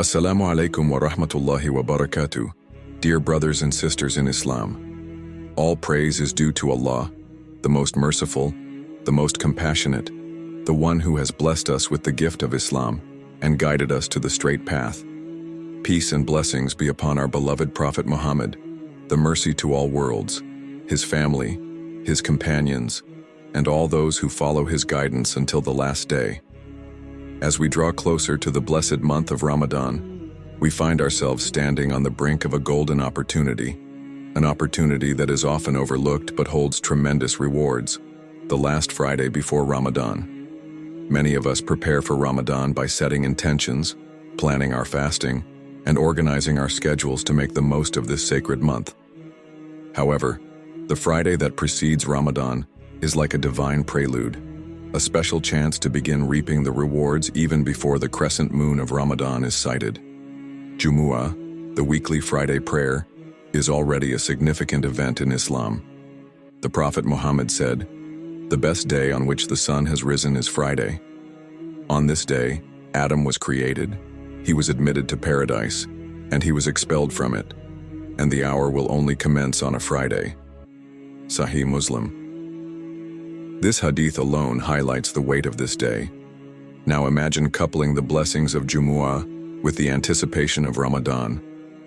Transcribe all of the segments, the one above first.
Assalamu alaikum wa rahmatullahi wa barakatuh. Dear brothers and sisters in Islam, all praise is due to Allah, the most merciful, the most compassionate, the one who has blessed us with the gift of Islam and guided us to the straight path. Peace and blessings be upon our beloved Prophet Muhammad, the mercy to all worlds, his family, his companions, and all those who follow his guidance until the last day. As we draw closer to the blessed month of Ramadan, we find ourselves standing on the brink of a golden opportunity, an opportunity that is often overlooked but holds tremendous rewards, the last Friday before Ramadan. Many of us prepare for Ramadan by setting intentions, planning our fasting, and organizing our schedules to make the most of this sacred month. However, the Friday that precedes Ramadan is like a divine prelude, a special chance to begin reaping the rewards even before the crescent moon of Ramadan is sighted. Jumu'ah, the weekly Friday prayer, is already a significant event in Islam. The Prophet Muhammad said, "The best day on which the sun has risen is Friday. On this day, Adam was created, he was admitted to paradise, and he was expelled from it, and the hour will only commence on a Friday." Sahih Muslim. This hadith alone highlights the weight of this day. Now imagine coupling the blessings of Jumu'ah with the anticipation of Ramadan,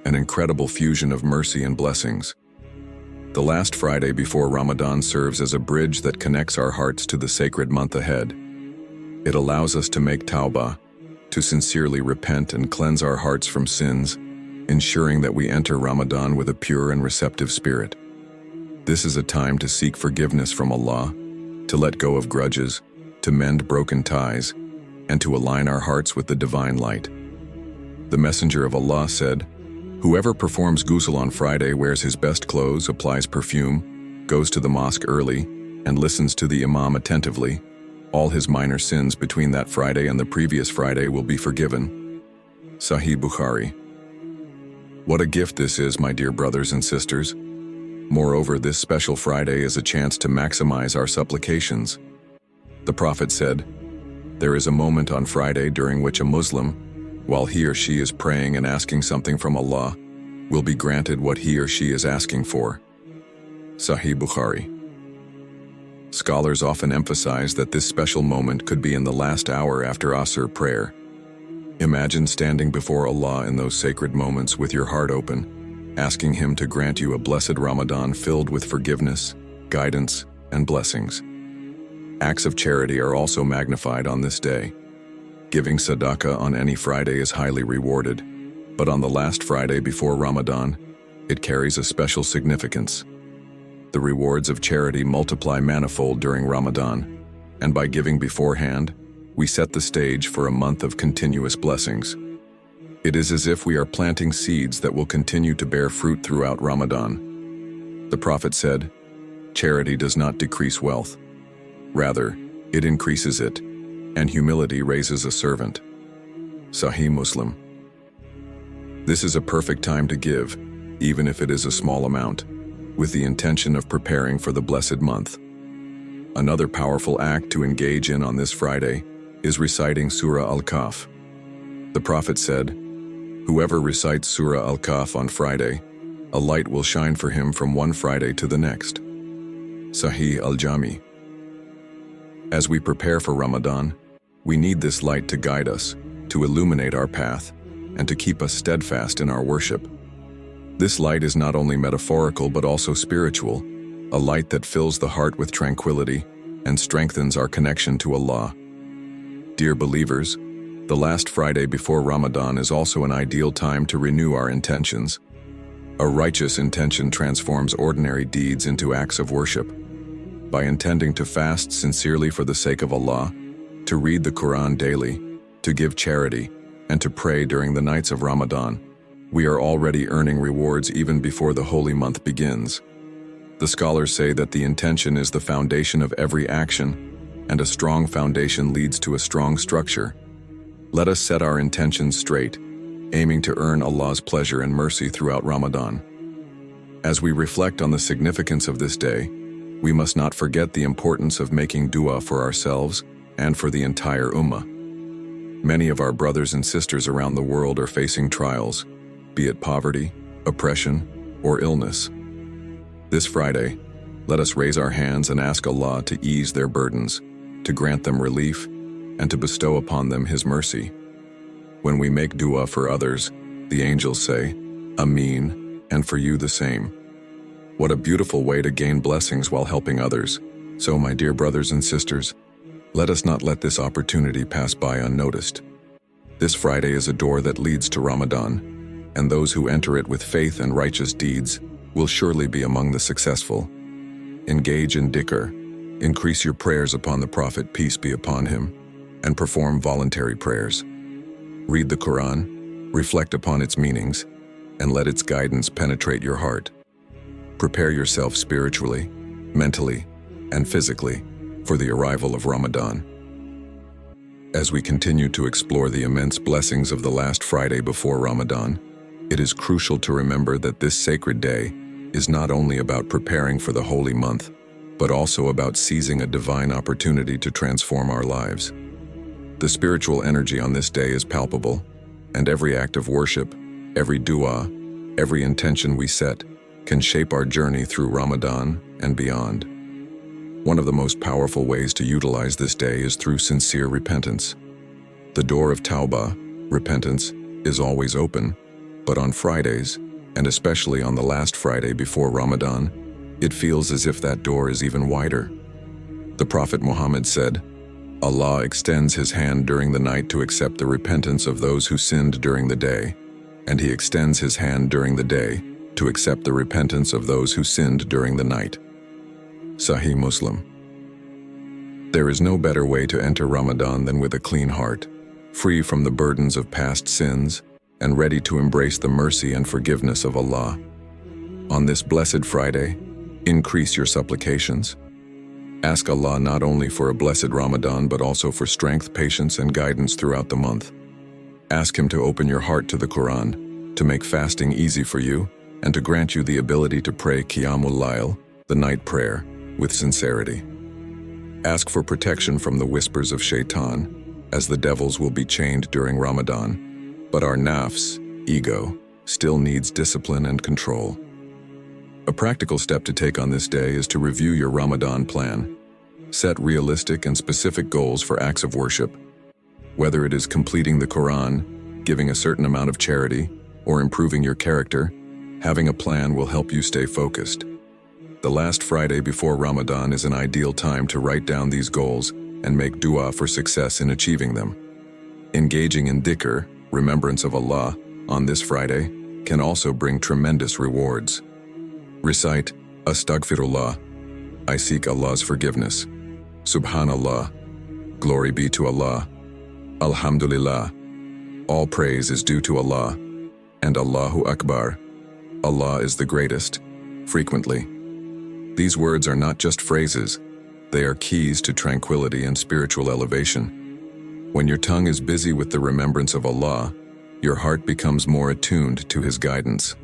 an incredible fusion of mercy and blessings. The last Friday before Ramadan serves as a bridge that connects our hearts to the sacred month ahead. It allows us to make tawbah, to sincerely repent and cleanse our hearts from sins, ensuring that we enter Ramadan with a pure and receptive spirit. This is a time to seek forgiveness from Allah, to let go of grudges, to mend broken ties, and to align our hearts with the divine light. The Messenger of Allah said, "Whoever performs ghusl on Friday, wears his best clothes, applies perfume, goes to the mosque early, and listens to the Imam attentively, all his minor sins between that Friday and the previous Friday will be forgiven." Sahih Bukhari. What a gift this is, my dear brothers and sisters. Moreover, this special Friday is a chance to maximize our supplications. The Prophet said, "There is a moment on Friday during which a Muslim, while he or she is praying and asking something from Allah, will be granted what he or she is asking for." Sahih Bukhari. Scholars often emphasize that this special moment could be in the last hour after Asr prayer. Imagine standing before Allah in those sacred moments with your heart open, asking Him to grant you a blessed Ramadan filled with forgiveness, guidance, and blessings. Acts of charity are also magnified on this day. Giving sadaqah on any Friday is highly rewarded, but on the last Friday before Ramadan, it carries a special significance. The rewards of charity multiply manifold during Ramadan, and by giving beforehand, we set the stage for a month of continuous blessings. It is as if we are planting seeds that will continue to bear fruit throughout Ramadan. The Prophet said, "Charity does not decrease wealth. Rather, it increases it, and humility raises a servant." Sahih Muslim. This is a perfect time to give, even if it is a small amount, with the intention of preparing for the blessed month. Another powerful act to engage in on this Friday is reciting Surah Al-Kahf. The Prophet said, "Whoever recites Surah Al-Kahf on Friday, a light will shine for him from one Friday to the next." Sahih Al-Jami. As we prepare for Ramadan, we need this light to guide us, to illuminate our path, and to keep us steadfast in our worship. This light is not only metaphorical but also spiritual, a light that fills the heart with tranquility and strengthens our connection to Allah. Dear believers, the last Friday before Ramadan is also an ideal time to renew our intentions. A righteous intention transforms ordinary deeds into acts of worship. By intending to fast sincerely for the sake of Allah, to read the Quran daily, to give charity, and to pray during the nights of Ramadan, we are already earning rewards even before the holy month begins. The scholars say that the intention is the foundation of every action, and a strong foundation leads to a strong structure. Let us set our intentions straight, aiming to earn Allah's pleasure and mercy throughout Ramadan. As we reflect on the significance of this day, we must not forget the importance of making dua for ourselves and for the entire ummah. Many of our brothers and sisters around the world are facing trials, be it poverty, oppression, or illness. This Friday, let us raise our hands and ask Allah to ease their burdens, to grant them relief, and to bestow upon them His mercy. When we make dua for others, the angels say, Ameen, and for you the same. What a beautiful way to gain blessings while helping others. So, my dear brothers and sisters, let us not let this opportunity pass by unnoticed. This Friday is a door that leads to Ramadan, and those who enter it with faith and righteous deeds will surely be among the successful. Engage in dhikr, increase your prayers upon the Prophet, peace be upon him, and perform voluntary prayers. Read the Quran, reflect upon its meanings, and let its guidance penetrate your heart. Prepare yourself spiritually, mentally, and physically for the arrival of Ramadan. As we continue to explore the immense blessings of the last Friday before Ramadan, it is crucial to remember that this sacred day is not only about preparing for the holy month, but also about seizing a divine opportunity to transform our lives. The spiritual energy on this day is palpable, and every act of worship, every dua, every intention we set can shape our journey through Ramadan and beyond. One of the most powerful ways to utilize this day is through sincere repentance. The door of Tawbah, repentance, is always open, but on Fridays, and especially on the last Friday before Ramadan, it feels as if that door is even wider. The Prophet Muhammad said, Allah extends His hand during the night to accept the repentance of those who sinned during the day, and He extends His hand during the day to accept the repentance of those who sinned during the night. Sahih Muslim. There is no better way to enter Ramadan than with a clean heart, free from the burdens of past sins, and ready to embrace the mercy and forgiveness of Allah. On this blessed Friday, increase your supplications. Ask Allah not only for a blessed Ramadan but also for strength, patience, and guidance throughout the month. Ask Him to open your heart to the Quran, to make fasting easy for you, and to grant you the ability to pray Qiyamul Layl, the night prayer, with sincerity. Ask for protection from the whispers of shaitan, as the devils will be chained during Ramadan, but our nafs, ego, still needs discipline and control. A practical step to take on this day is to review your Ramadan plan. Set realistic and specific goals for acts of worship. Whether it is completing the Quran, giving a certain amount of charity, or improving your character, having a plan will help you stay focused. The last Friday before Ramadan is an ideal time to write down these goals and make dua for success in achieving them. Engaging in dhikr, remembrance of Allah, on this Friday can also bring tremendous rewards. Recite, Astaghfirullah, I seek Allah's forgiveness. Subhanallah, glory be to Allah. Alhamdulillah, all praise is due to Allah. And Allahu Akbar, Allah is the greatest, frequently. These words are not just phrases, they are keys to tranquility and spiritual elevation. When your tongue is busy with the remembrance of Allah, your heart becomes more attuned to His guidance.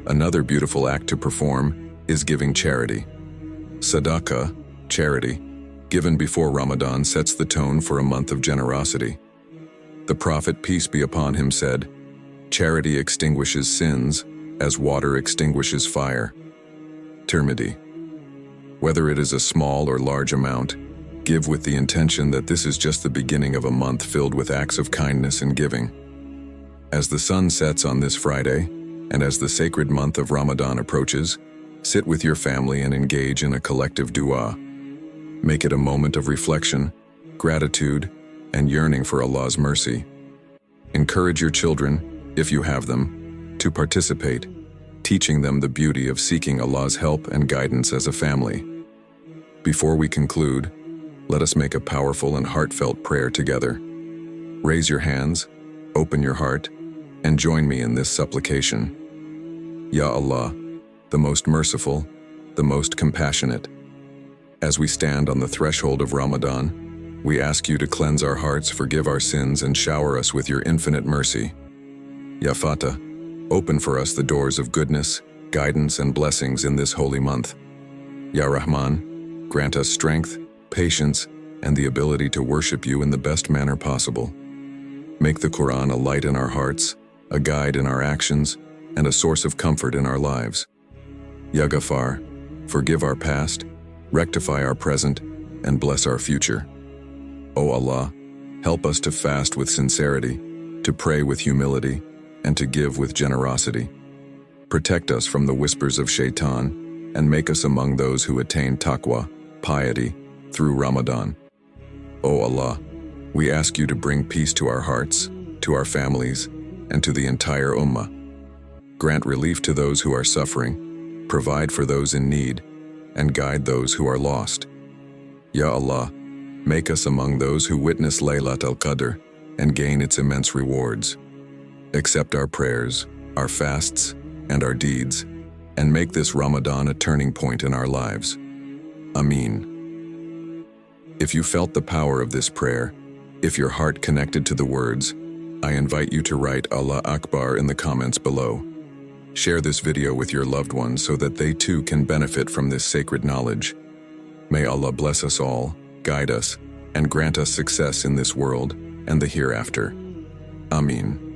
Another beautiful act to perform is giving charity. Sadaqah, charity, given before Ramadan sets the tone for a month of generosity. The Prophet, peace be upon him, said, Charity extinguishes sins as water extinguishes fire. Tirmidhi. Whether it is a small or large amount, give with the intention that this is just the beginning of a month filled with acts of kindness and giving. As the sun sets on this Friday, and as the sacred month of Ramadan approaches, sit with your family and engage in a collective dua. Make it a moment of reflection, gratitude, and yearning for Allah's mercy. Encourage your children, if you have them, to participate, teaching them the beauty of seeking Allah's help and guidance as a family. Before we conclude, let us make a powerful and heartfelt prayer together. Raise your hands, open your heart, and join me in this supplication. Ya Allah, the most merciful, the most compassionate. As we stand on the threshold of Ramadan, we ask you to cleanse our hearts, forgive our sins, and shower us with your infinite mercy. Ya Fatah, open for us the doors of goodness, guidance, and blessings in this holy month. Ya Rahman, grant us strength, patience, and the ability to worship you in the best manner possible. Make the Quran a light in our hearts, a guide in our actions, and a source of comfort in our lives. Ya Ghaffar, forgive our past, rectify our present, and bless our future. O Allah, help us to fast with sincerity, to pray with humility, and to give with generosity. Protect us from the whispers of shaitan, and make us among those who attain taqwa, piety, through Ramadan. O Allah, we ask you to bring peace to our hearts, to our families, and to the entire ummah. Grant relief to those who are suffering, provide for those in need, and guide those who are lost. Ya Allah, make us among those who witness Laylat al-Qadr and gain its immense rewards. Accept our prayers, our fasts, and our deeds, and make this Ramadan a turning point in our lives. Ameen. If you felt the power of this prayer, if your heart connected to the words, I invite you to write Allah Akbar in the comments below. Share this video with your loved ones so that they too can benefit from this sacred knowledge. May Allah bless us all, guide us, and grant us success in this world and the hereafter. Ameen.